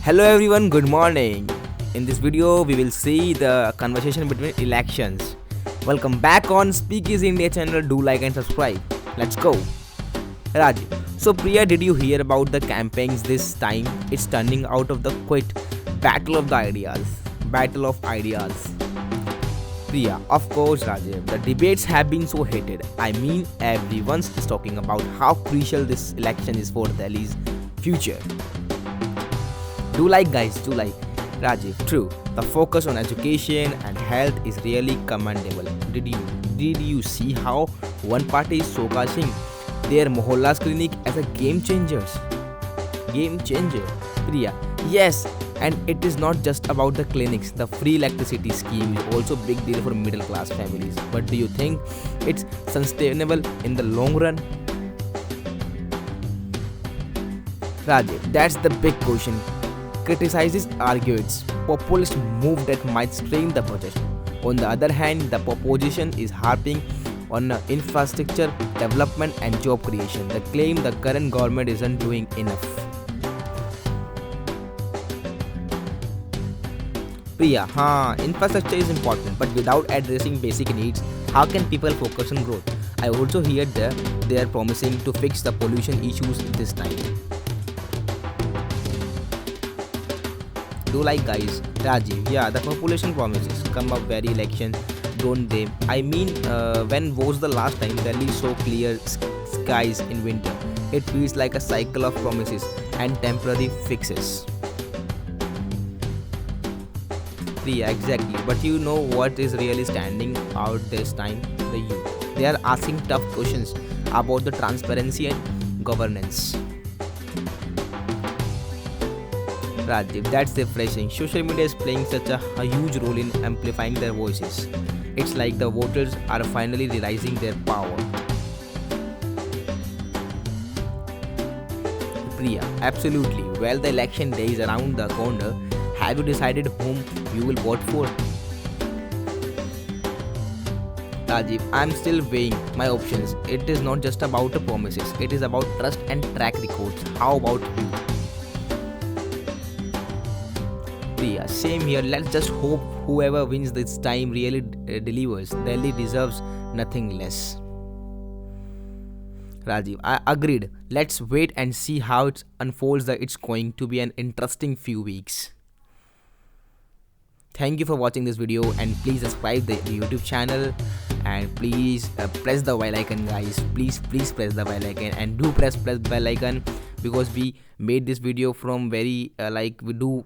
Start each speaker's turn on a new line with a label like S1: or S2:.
S1: Hello everyone, good morning. In this video, we will see the conversation between elections. Welcome back on Speakeasy India channel. Do like and subscribe. Let's go. Rajiv. So Priya, did you hear about the campaigns this time? It's turning out of the quit battle of the ideas. Battle of ideas. Priya, of course, Rajiv. The debates have been so heated. I mean, everyone's talking about how crucial this election is for Delhi's future. Do like, guys, do like. Rajiv, true. The focus on education and health is really commendable. Did you see how one party is showcasing their Mohalla's clinic as a game changer? Game changer. Priya, yes, and it is not just about the clinics. The free electricity scheme is also a big deal for middle class families. But do you think it's sustainable in the long run? Rajiv, that's the big question. Criticizes argue it's populist move that might strain the budget. On the other hand, the opposition is harping on infrastructure development and job creation. They claim the current government isn't doing enough. Priya, infrastructure is important, but without addressing basic needs, how can people focus on growth? I also hear that they are promising to fix the pollution issues this time. Do like, guys. Rajiv, yeah, the population promises come up very election, don't they? I mean, when was the last time Delhi saw clear skies in winter? It feels like a cycle of promises and temporary fixes. Yeah, exactly. But you know what is really standing out this time? The youth. They are asking tough questions about the transparency and governance. Rajiv, that's refreshing. Social media is playing such a huge role in amplifying their voices. It's like the voters are finally realizing their power. Priya, absolutely. Well, the election day is around the corner. Have you decided whom you will vote for? Rajiv, I'm still weighing my options. It is not just about the promises, it is about trust and track records. How about you? Priya, same here. Let's just hope whoever wins this time really delivers. Delhi deserves nothing less. Rajiv, I agreed. Let's wait and see how it unfolds. It's going to be an interesting few weeks. Thank you for watching this video and please subscribe the YouTube channel and please press the bell icon, guys. Please press the bell icon and do press bell icon because we made this video from very we do